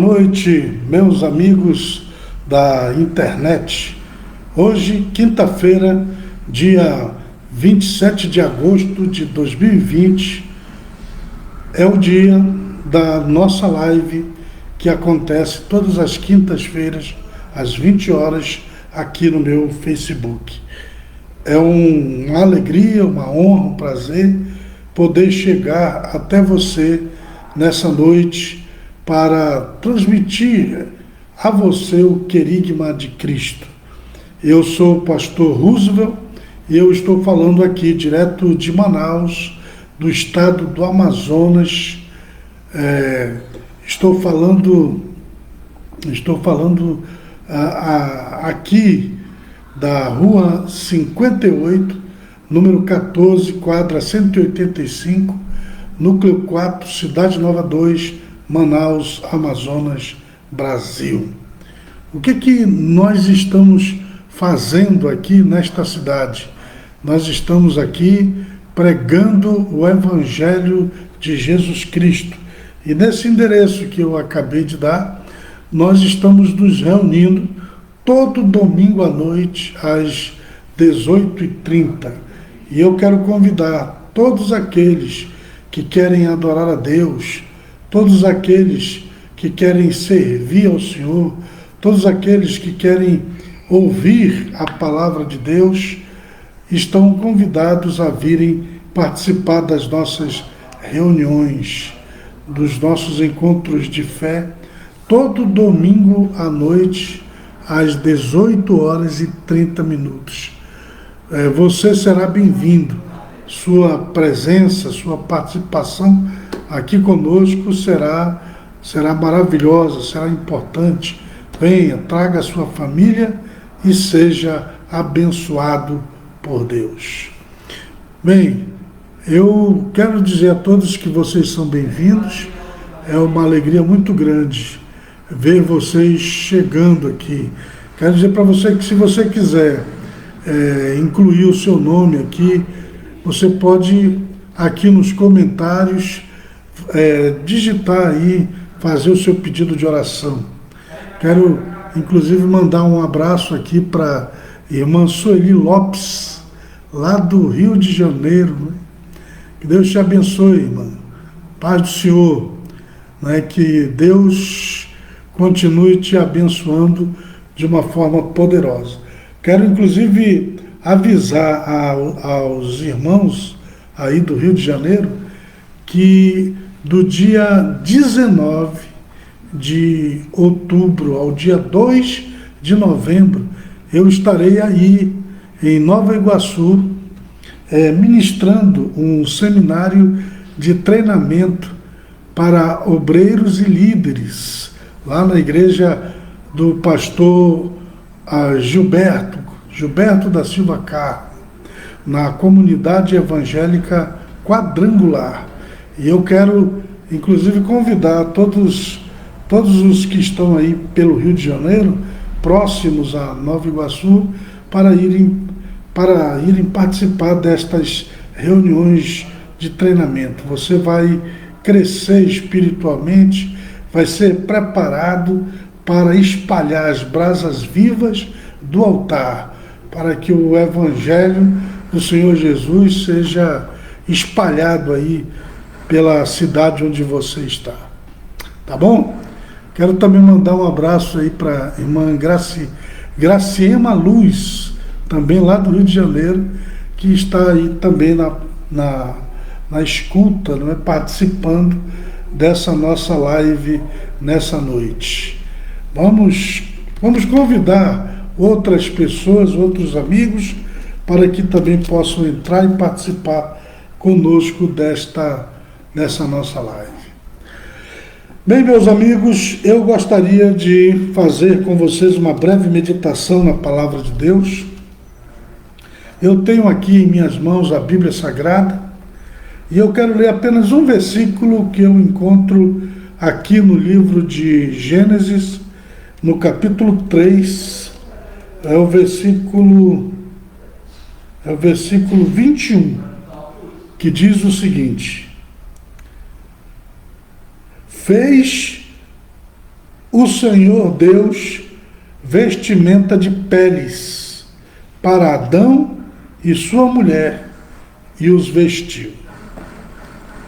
noite, meus amigos da internet. Hoje, quinta-feira, dia 27 de agosto de 2020, é o dia da nossa live que acontece todas as quintas-feiras, às 20 horas, aqui no meu Facebook. É uma alegria, uma honra, um prazer poder chegar até você nessa noite para transmitir a você o querigma de Cristo. Eu sou o pastor Roosevelt e eu estou falando aqui direto de Manaus, do estado do Amazonas. Estou falando aqui da rua 58, número 14, quadra 185, núcleo 4, Cidade Nova 2, Manaus, Amazonas, Brasil. O que nós estamos fazendo aqui nesta cidade? Nós estamos aqui pregando o Evangelho de Jesus Cristo. E nesse endereço que eu acabei de dar, nós estamos nos reunindo todo domingo à noite, às 18h30. E eu quero convidar todos aqueles que querem adorar a Deus, todos aqueles que querem servir ao Senhor, todos aqueles que querem ouvir a palavra de Deus, estão convidados a virem participar das nossas reuniões, dos nossos encontros de fé, todo domingo à noite, às 18h30. Você será bem-vindo. Sua presença, sua participação aqui conosco será maravilhosa, será importante. Venha, traga a sua família e seja abençoado por Deus. Bem, eu quero dizer a todos que vocês são bem-vindos. É uma alegria muito grande ver vocês chegando aqui. Quero dizer para você que se você quiser incluir o seu nome aqui, você pode aqui nos comentários digitar aí, fazer o seu pedido de oração. Quero, inclusive, mandar um abraço aqui para a irmã Sueli Lopes, lá do Rio de Janeiro. Né? Que Deus te abençoe, irmã. Paz do Senhor. Né? Que Deus continue te abençoando de uma forma poderosa. Quero, inclusive, avisar aos irmãos aí do Rio de Janeiro que do dia 19 de outubro ao dia 2 de novembro, eu estarei aí em Nova Iguaçu, ministrando um seminário de treinamento para obreiros e líderes, lá na igreja do pastor Gilberto da Silva Carmo, na comunidade evangélica Quadrangular. E eu quero, inclusive, convidar todos os que estão aí pelo Rio de Janeiro, próximos a Nova Iguaçu, para irem participar destas reuniões de treinamento. Você vai crescer espiritualmente, vai ser preparado para espalhar as brasas vivas do altar, para que o Evangelho do Senhor Jesus seja espalhado aí pela cidade onde você está. Tá bom? Quero também mandar um abraço aí para a irmã Graciema Luz, também lá do Rio de Janeiro, que está aí também na escuta, não é? Participando dessa nossa live nessa noite. Vamos convidar outras pessoas, outros amigos, para que também possam entrar e participar conosco dessa nossa live. Bem, meus amigos, eu gostaria de fazer com vocês uma breve meditação na Palavra de Deus. Eu tenho aqui em minhas mãos a Bíblia Sagrada e eu quero ler apenas um versículo que eu encontro aqui no livro de Gênesis, no capítulo 3, é o versículo 21, que diz o seguinte: fez o Senhor Deus vestimenta de peles para Adão e sua mulher e os vestiu.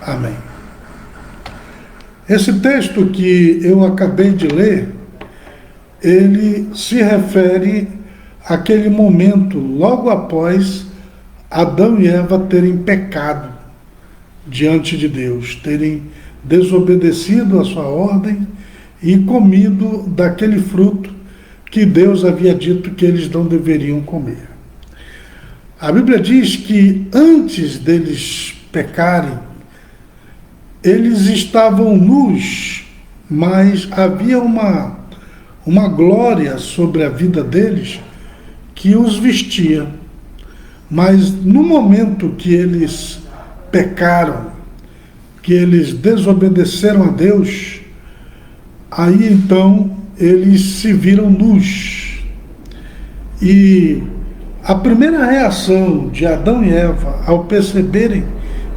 Amém. Esse texto que eu acabei de ler, ele se refere àquele momento logo após Adão e Eva terem pecado diante de Deus, terem desobedecido a sua ordem e comido daquele fruto que Deus havia dito que eles não deveriam comer. A Bíblia diz que antes deles pecarem, eles estavam nus, mas havia uma glória sobre a vida deles que os vestia. Mas no momento que eles pecaram, que eles desobedeceram a Deus, aí então eles se viram nus. E a primeira reação de Adão e Eva ao perceberem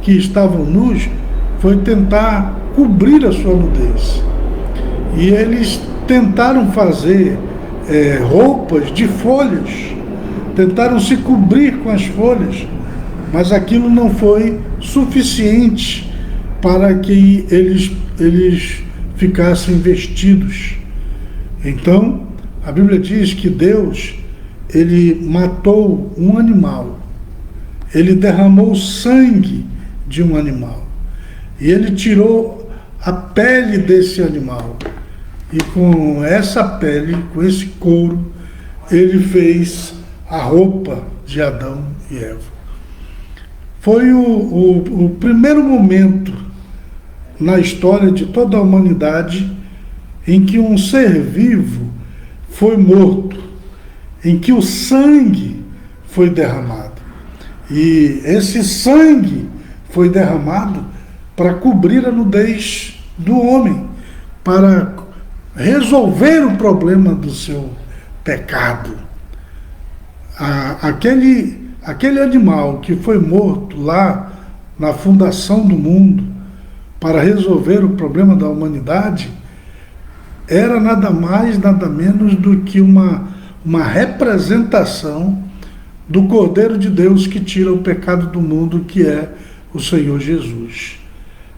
que estavam nus foi tentar cobrir a sua nudez. E eles tentaram fazer roupas de folhas, tentaram se cobrir com as folhas, mas aquilo não foi suficiente para que eles ficassem vestidos. Então, a Bíblia diz que Deus, ele matou um animal, ele derramou sangue de um animal, e ele tirou a pele desse animal, e com essa pele, com esse couro, ele fez a roupa de Adão e Eva. Foi o primeiro momento na história de toda a humanidade em que um ser vivo foi morto, em que o sangue foi derramado. E esse sangue foi derramado para cobrir a nudez do homem, para resolver o problema do seu pecado. Aquele animal que foi morto lá na fundação do mundo para resolver o problema da humanidade era nada mais, nada menos do que uma representação do Cordeiro de Deus que tira o pecado do mundo, que é o Senhor Jesus.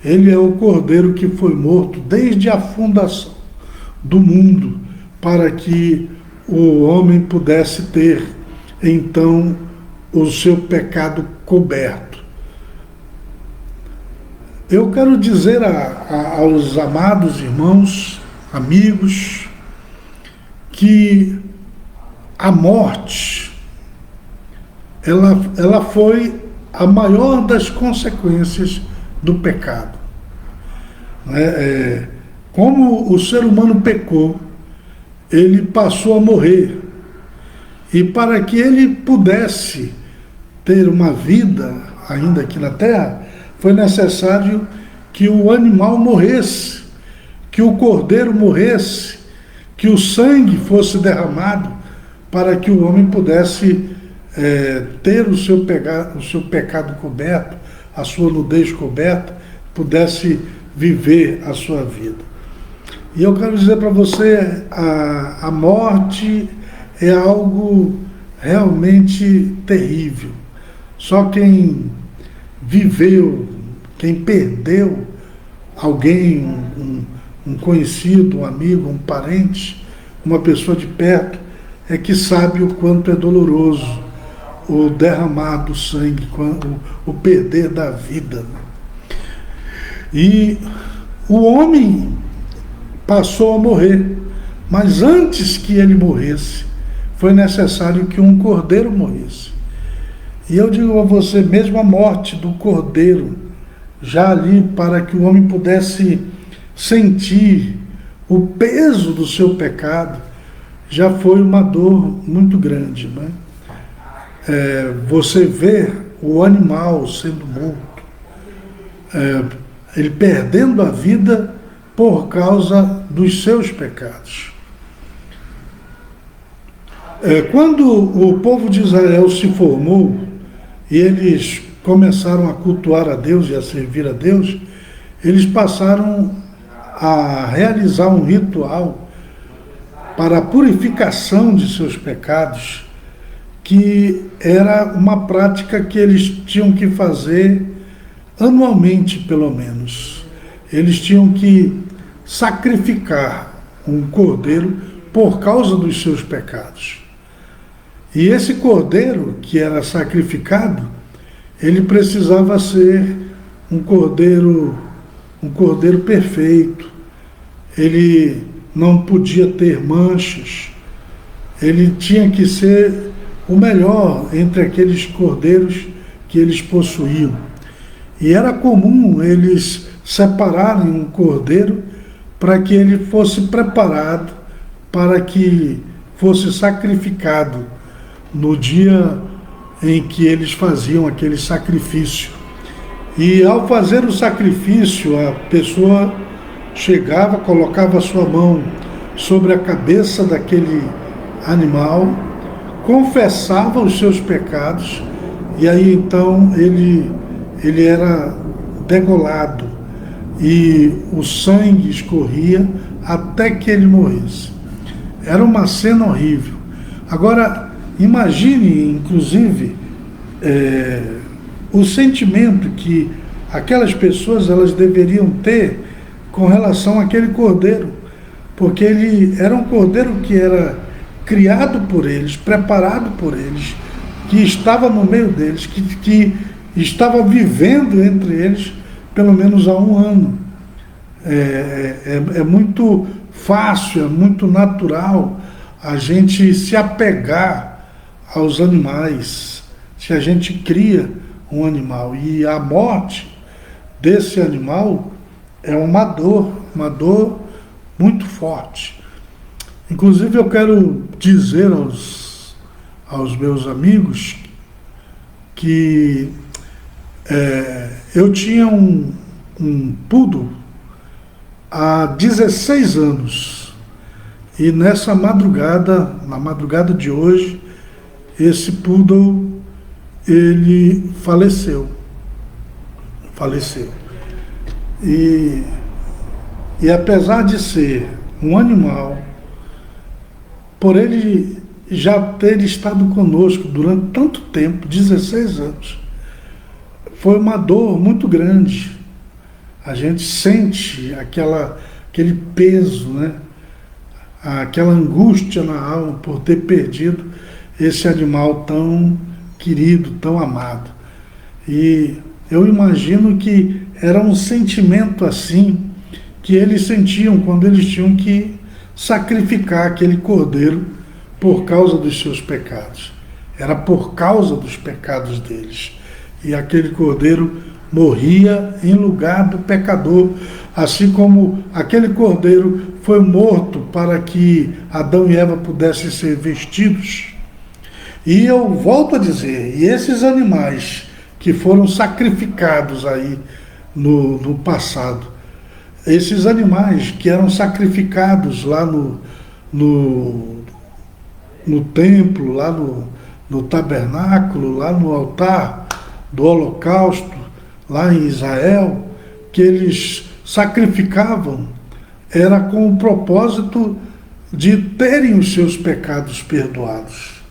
Ele é o Cordeiro que foi morto desde a fundação do mundo, para que o homem pudesse ter, então, o seu pecado coberto. Eu quero dizer aos amados irmãos, amigos, que a morte, ela foi a maior das consequências do pecado. Como o ser humano pecou, ele passou a morrer. E para que ele pudesse ter uma vida ainda aqui na terra, foi necessário que o animal morresse, que o cordeiro morresse, que o sangue fosse derramado, para que o homem pudesse ter o seu pecado coberto, a sua nudez coberta, pudesse viver a sua vida. E eu quero dizer para você, a morte é algo realmente terrível. Só quem viveu, quem perdeu alguém, um conhecido, um amigo, um parente, uma pessoa de perto, é que sabe o quanto é doloroso o derramar do sangue, o perder da vida. E o homem passou a morrer, mas antes que ele morresse, foi necessário que um cordeiro morresse. E eu digo a você, mesmo a morte do cordeiro, já ali para que o homem pudesse sentir o peso do seu pecado, já foi uma dor muito grande, né? Você vê o animal sendo morto, ele perdendo a vida por causa dos seus pecados. Quando o povo de Israel se formou e eles começaram a cultuar a Deus e a servir a Deus, eles passaram a realizar um ritual para a purificação de seus pecados, que era uma prática que eles tinham que fazer anualmente, pelo menos. Eles tinham que sacrificar um cordeiro por causa dos seus pecados. E esse cordeiro que era sacrificado, ele precisava ser um cordeiro perfeito. Ele não podia ter manchas. Ele tinha que ser o melhor entre aqueles cordeiros que eles possuíam. E era comum eles separarem um cordeiro para que ele fosse preparado para que fosse sacrificado no dia em que eles faziam aquele sacrifício. E ao fazer o sacrifício, a pessoa chegava, colocava a sua mão sobre a cabeça daquele animal, confessava os seus pecados, e aí então ele era degolado e o sangue escorria até que ele morresse. Era uma cena horrível. Agora, imagine, inclusive, o sentimento que aquelas pessoas elas deveriam ter com relação àquele cordeiro, porque ele era um cordeiro que era criado por eles, preparado por eles, que estava no meio deles, que estava vivendo entre eles pelo menos há 1 ano. É muito fácil, é muito natural a gente se apegar aos animais, se a gente cria um animal. E a morte desse animal é uma dor muito forte. Inclusive eu quero dizer aos meus amigos que eu tinha um poodle há 16 anos. E nessa madrugada, na madrugada de hoje, esse poodle, ele faleceu. E apesar de ser um animal, por ele já ter estado conosco durante tanto tempo, 16 anos, foi uma dor muito grande. A gente sente aquele peso, né? Aquela angústia na alma por ter perdido esse animal tão querido, tão amado. E eu imagino que era um sentimento assim que eles sentiam quando eles tinham que sacrificar aquele cordeiro por causa dos seus pecados. Era por causa dos pecados deles. E aquele cordeiro morria em lugar do pecador, assim como aquele cordeiro foi morto para que Adão e Eva pudessem ser vestidos. E eu volto a dizer, e esses animais que foram sacrificados aí no passado, esses animais que eram sacrificados lá no templo, lá no tabernáculo, lá no altar do holocausto, lá em Israel, que eles sacrificavam, era com o propósito de terem os seus pecados perdoados.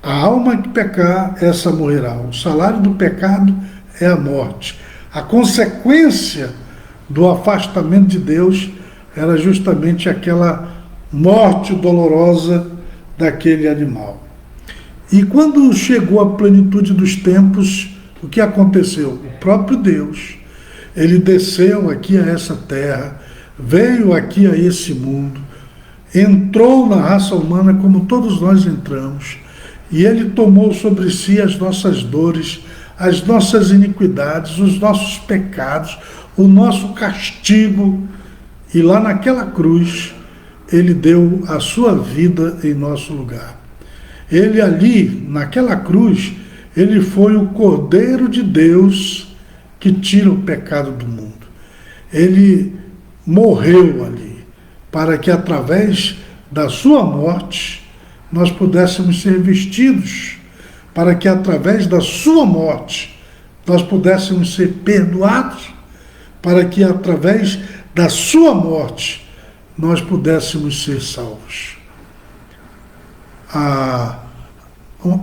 A alma que pecar, essa morrerá. O salário do pecado é a morte. A consequência do afastamento de Deus era justamente aquela morte dolorosa daquele animal. E quando chegou a plenitude dos tempos, o que aconteceu? O próprio Deus, ele desceu aqui a essa terra, veio aqui a esse mundo, entrou na raça humana como todos nós entramos, e ele tomou sobre si as nossas dores, as nossas iniquidades, os nossos pecados, o nosso castigo, e lá naquela cruz, ele deu a sua vida em nosso lugar. Ele ali, naquela cruz, ele foi o Cordeiro de Deus que tira o pecado do mundo. Ele morreu ali, para que através da sua morte, nós pudéssemos ser vestidos, para que através da sua morte, nós pudéssemos ser perdoados, para que através da sua morte, nós pudéssemos ser salvos.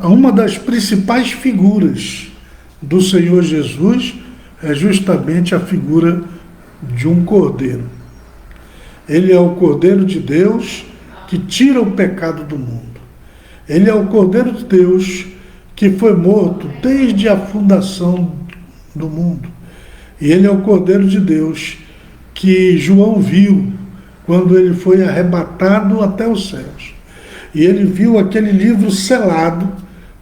Uma das principais figuras do Senhor Jesus é justamente a figura de um cordeiro. Ele é o Cordeiro de Deus que tira o pecado do mundo. Ele é o Cordeiro de Deus que foi morto desde a fundação do mundo. E ele é o Cordeiro de Deus que João viu quando ele foi arrebatado até os céus. E ele viu aquele livro selado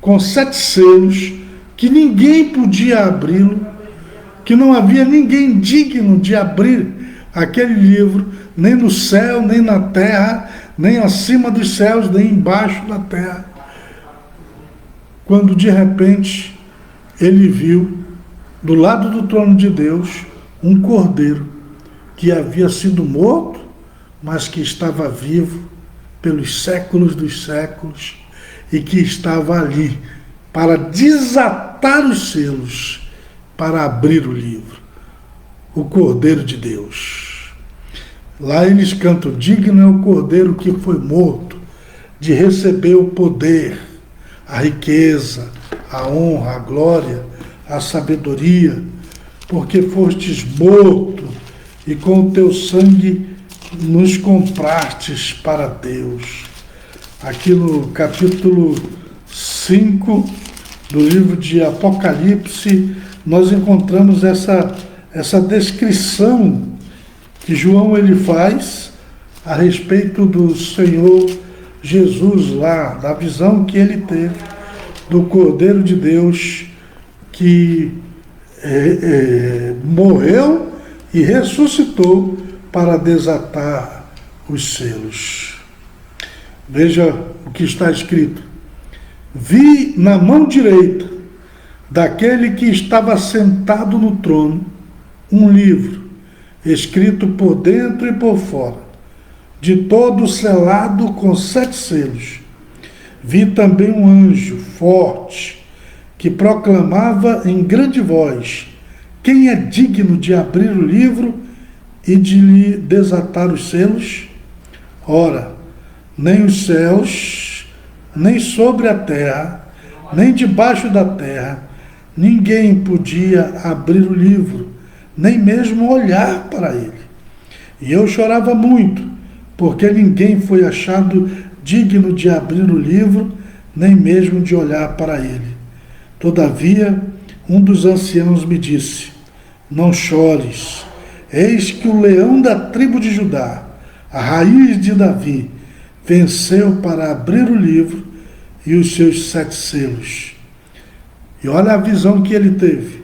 com 7 selos, que ninguém podia abri-lo, que não havia ninguém digno de abrir aquele livro, nem no céu, nem na terra, nem acima dos céus, nem embaixo da terra. Quando de repente ele viu, do lado do trono de Deus, um cordeiro que havia sido morto, mas que estava vivo pelos séculos dos séculos e que estava ali para desatar os selos, para abrir o livro. O Cordeiro de Deus. Lá eles cantam: digno é o Cordeiro que foi morto de receber o poder, a riqueza, a honra, a glória, a sabedoria, porque fostes morto e com o teu sangue nos comprastes para Deus. Aqui no capítulo 5 do livro de Apocalipse, nós encontramos essa descrição que João ele faz a respeito do Senhor Jesus lá, da visão que ele teve do Cordeiro de Deus que morreu e ressuscitou para desatar os selos. Veja o que está escrito: vi na mão direita daquele que estava sentado no trono um livro, escrito por dentro e por fora, de todo selado com 7 selos. Vi também um anjo forte, que proclamava em grande voz: quem é digno de abrir o livro e de lhe desatar os selos? Ora, nem os céus, nem sobre a terra, nem debaixo da terra, ninguém podia abrir o livro, nem mesmo olhar para ele. E eu chorava muito, porque ninguém foi achado digno de abrir o livro, nem mesmo de olhar para ele. Todavia, um dos anciãos me disse: não chores, eis que o leão da tribo de Judá, a raiz de Davi, venceu para abrir o livro e os seus 7 selos. E olha a visão que ele teve.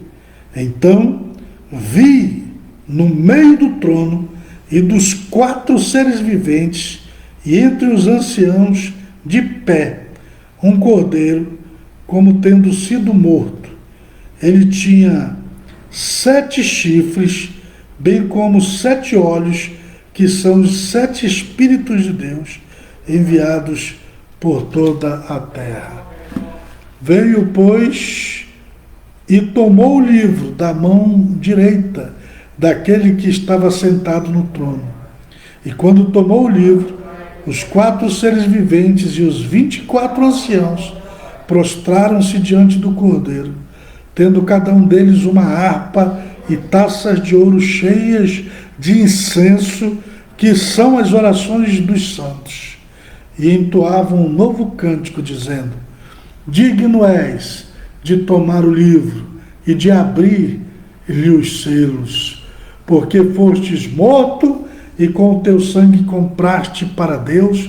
Então vi no meio do trono e dos 4 seres viventes e entre os anciãos de pé um cordeiro, como tendo sido morto. Ele tinha 7 chifres, bem como 7 olhos, que são os 7 Espíritos de Deus enviados por toda a terra. Veio, pois, e tomou o livro da mão direita daquele que estava sentado no trono. E quando tomou o livro, os 4 seres viventes e os 24 anciãos prostraram-se diante do Cordeiro, tendo cada um deles uma harpa e taças de ouro cheias de incenso, que são as orações dos santos. E entoavam um novo cântico, dizendo: digno és de tomar o livro e de abrir-lhe os selos, porque fostes morto e com o teu sangue compraste para Deus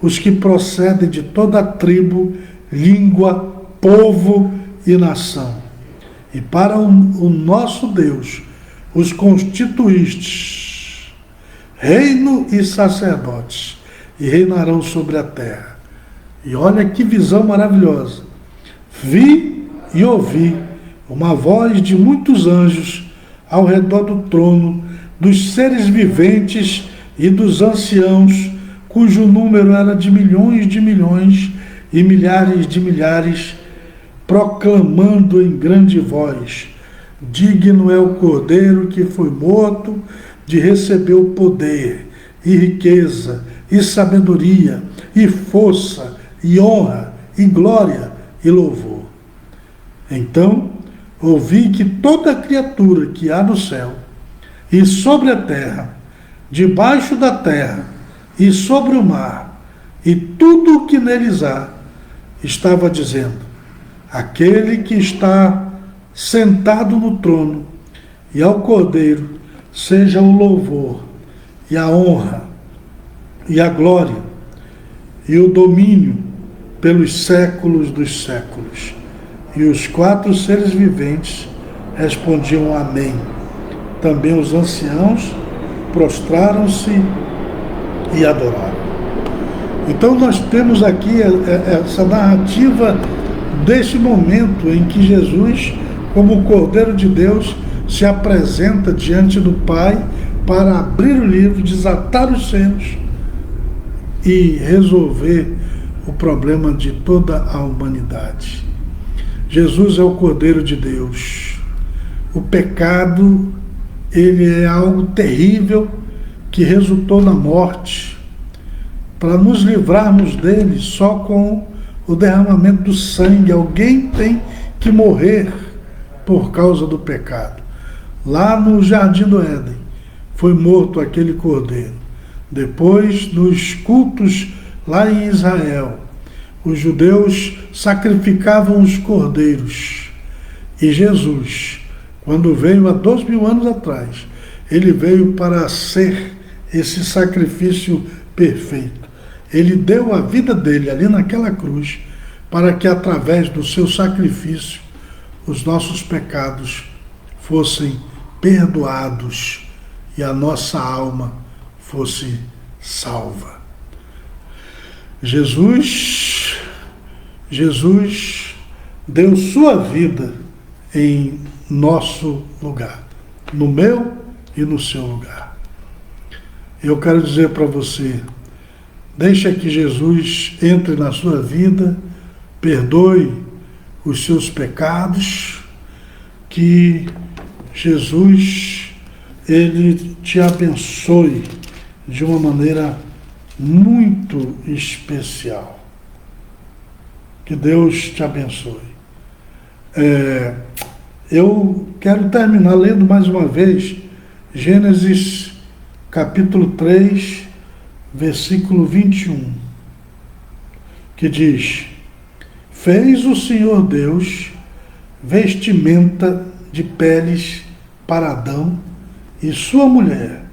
os que procedem de toda a tribo, língua, povo e nação. E para o nosso Deus os constituístes reino e sacerdotes, e reinarão sobre a terra. E olha que visão maravilhosa. Vi e ouvi uma voz de muitos anjos ao redor do trono, dos seres viventes e dos anciãos, cujo número era de milhões e milhares de milhares, proclamando em grande voz: digno é o Cordeiro que foi morto de receber o poder e riqueza, e sabedoria, e força, e honra, e glória, e louvor. Então ouvi que toda criatura que há no céu, e sobre a terra, debaixo da terra, e sobre o mar, e tudo o que neles há, estava dizendo: aquele que está sentado no trono e ao Cordeiro seja o louvor, e a honra, e a glória, e o domínio pelos séculos dos séculos. E os 4 seres viventes respondiam amém. Também os anciãos prostraram-se e adoraram. Então nós temos aqui essa narrativa desse momento em que Jesus, como o Cordeiro de Deus, se apresenta diante do Pai para abrir o livro, desatar os selos e resolver o problema de toda a humanidade. Jesus é o Cordeiro de Deus. O pecado, ele é algo terrível que resultou na morte. Para nos livrarmos dele, só com o derramamento do sangue, alguém tem que morrer por causa do pecado. Lá no Jardim do Éden, foi morto aquele cordeiro. Depois, nos cultos lá em Israel, os judeus sacrificavam os cordeiros. E Jesus, quando veio há 2000 anos atrás, ele veio para ser esse sacrifício perfeito. Ele deu a vida dele ali naquela cruz para que através do seu sacrifício os nossos pecados fossem perdoados e a nossa alma fosse salva. Jesus deu sua vida em nosso lugar, no meu e no seu lugar. Eu quero dizer para você, deixa que Jesus entre na sua vida, perdoe os seus pecados, que Jesus, ele te abençoe de uma maneira muito especial. Que Deus te abençoe. Eu quero terminar lendo mais uma vez Gênesis capítulo 3, versículo 21, que diz: fez o Senhor Deus vestimenta de peles para Adão e sua mulher,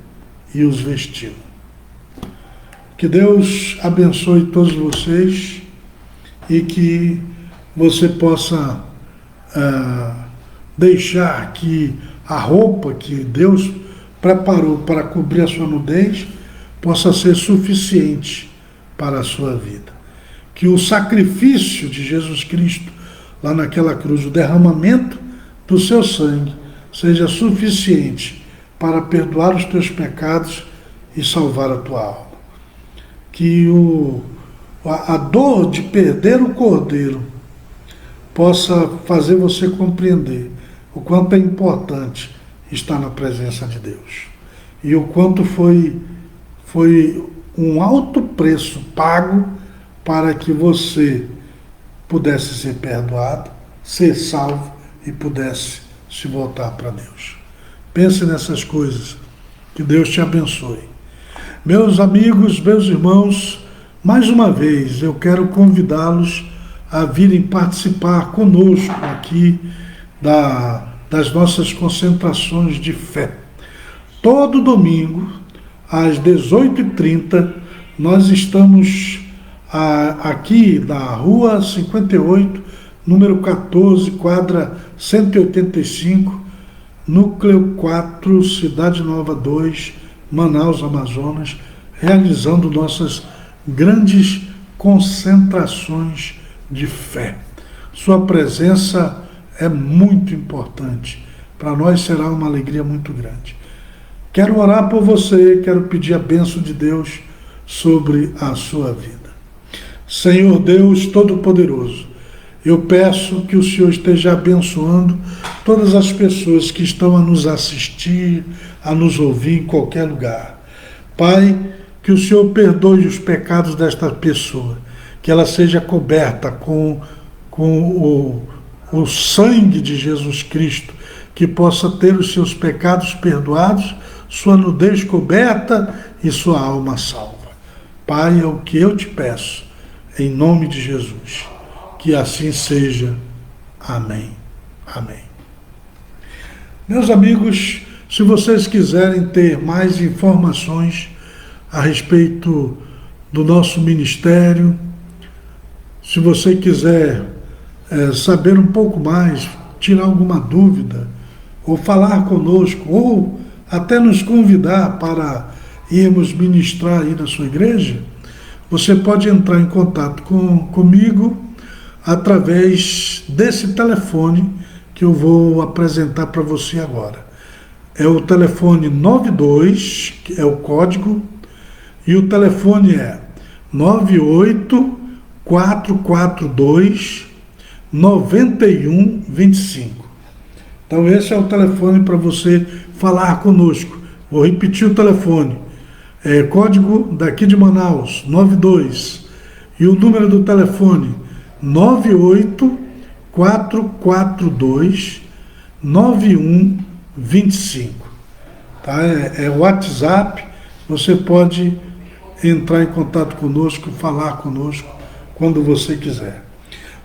e os vestiu. Que Deus abençoe todos vocês e que você possa deixar que a roupa que Deus preparou para cobrir a sua nudez possa ser suficiente para a sua vida. Que o sacrifício de Jesus Cristo lá naquela cruz, o derramamento do seu sangue, seja suficiente para perdoar os teus pecados e salvar a tua alma. Que a dor de perder o cordeiro possa fazer você compreender o quanto é importante estar na presença de Deus. E o quanto foi um alto preço pago para que você pudesse ser perdoado, ser salvo e pudesse se voltar para Deus. Pense nessas coisas. Que Deus te abençoe. Meus amigos, meus irmãos, mais uma vez eu quero convidá-los a virem participar conosco aqui das nossas concentrações de fé. Todo domingo, às 18h30, nós estamos aqui na Rua 58, número 14, quadra 185, Núcleo 4, Cidade Nova 2, Manaus, Amazonas, realizando nossas grandes concentrações de fé. Sua presença é muito importante. Para nós será uma alegria muito grande. Quero orar por você, quero pedir a bênção de Deus sobre a sua vida. Senhor Deus Todo-Poderoso, eu peço que o Senhor esteja abençoando todas as pessoas que estão a nos assistir, a nos ouvir em qualquer lugar. Pai, que o Senhor perdoe os pecados desta pessoa, que ela seja coberta com o sangue de Jesus Cristo, que possa ter os seus pecados perdoados, sua nudez coberta e sua alma salva. Pai, é o que eu te peço, em nome de Jesus. Que assim seja. Amém. Amém. Meus amigos, se vocês quiserem ter mais informações a respeito do nosso ministério, se você quiser saber um pouco mais, tirar alguma dúvida, ou falar conosco, ou até nos convidar para irmos ministrar aí na sua igreja, você pode entrar em contato comigo através desse telefone que eu vou apresentar para você agora. É o telefone 92, que é o código, e o telefone é 98442-9125. Então esse é o telefone para você falar conosco. Vou repetir o telefone. Código daqui de Manaus, 92. E o número do telefone, 98442-9125. Tá? É o WhatsApp, você pode entrar em contato conosco, falar conosco quando você quiser.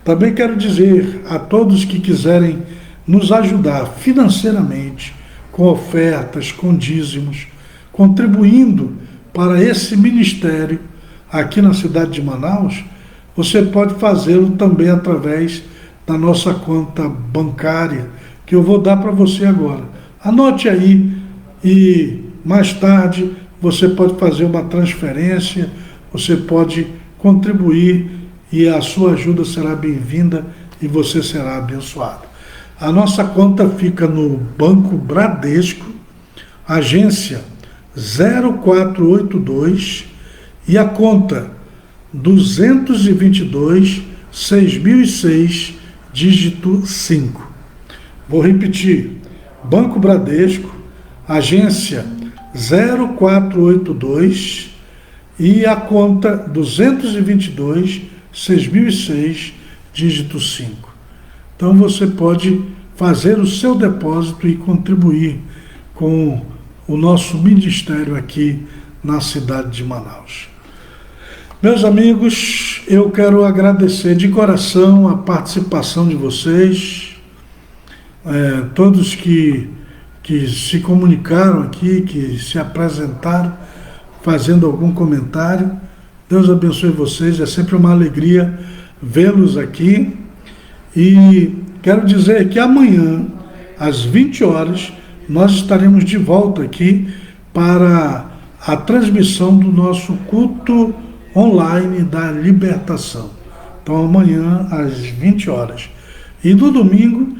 Também quero dizer a todos que quiserem nos ajudar financeiramente, com ofertas, com dízimos, contribuindo para esse ministério aqui na cidade de Manaus, você pode fazê-lo também através da nossa conta bancária, que eu vou dar para você agora. Anote aí e mais tarde você pode fazer uma transferência, você pode contribuir e a sua ajuda será bem-vinda e você será abençoado. A nossa conta fica no Banco Bradesco, agência 0482 e a conta 222-6006, dígito 5. Vou repetir, Banco Bradesco, agência 0482 e a conta 222-6006, dígito 5. Então você pode fazer o seu depósito e contribuir com o nosso ministério aqui na cidade de Manaus. Meus amigos, eu quero agradecer de coração a participação de vocês, todos que se comunicaram aqui, que se apresentaram, fazendo algum comentário. Deus abençoe vocês, é sempre uma alegria vê-los aqui. E quero dizer que amanhã, às 20 horas, nós estaremos de volta aqui para a transmissão do nosso culto online da libertação. Então amanhã, às 20 horas. E no domingo,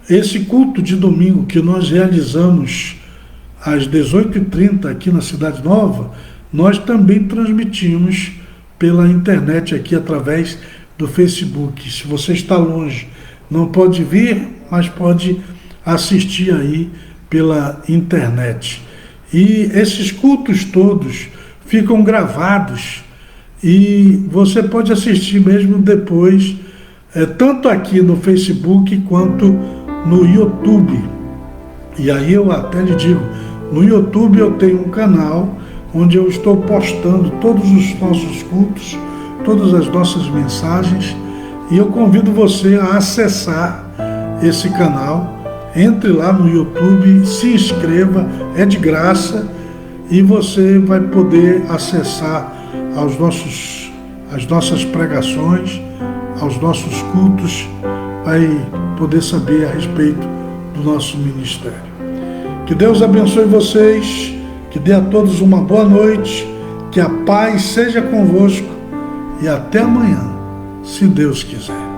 esse culto de domingo que nós realizamos às 18h30 aqui na Cidade Nova, nós também transmitimos pela internet aqui através do Facebook. Se você está longe, não pode vir, mas pode assistir aí pela internet. E esses cultos todos ficam gravados e você pode assistir mesmo depois, tanto aqui no Facebook quanto no YouTube. E aí eu até lhe digo, no YouTube eu tenho um canal onde eu estou postando todos os nossos cultos, todas as nossas mensagens, e eu convido você a acessar esse canal. Entre lá no YouTube, se inscreva, é de graça, e você vai poder acessar as nossas pregações, aos nossos cultos, vai poder saber a respeito do nosso ministério. Que Deus abençoe vocês, que dê a todos uma boa noite, que a paz seja convosco e até amanhã, se Deus quiser.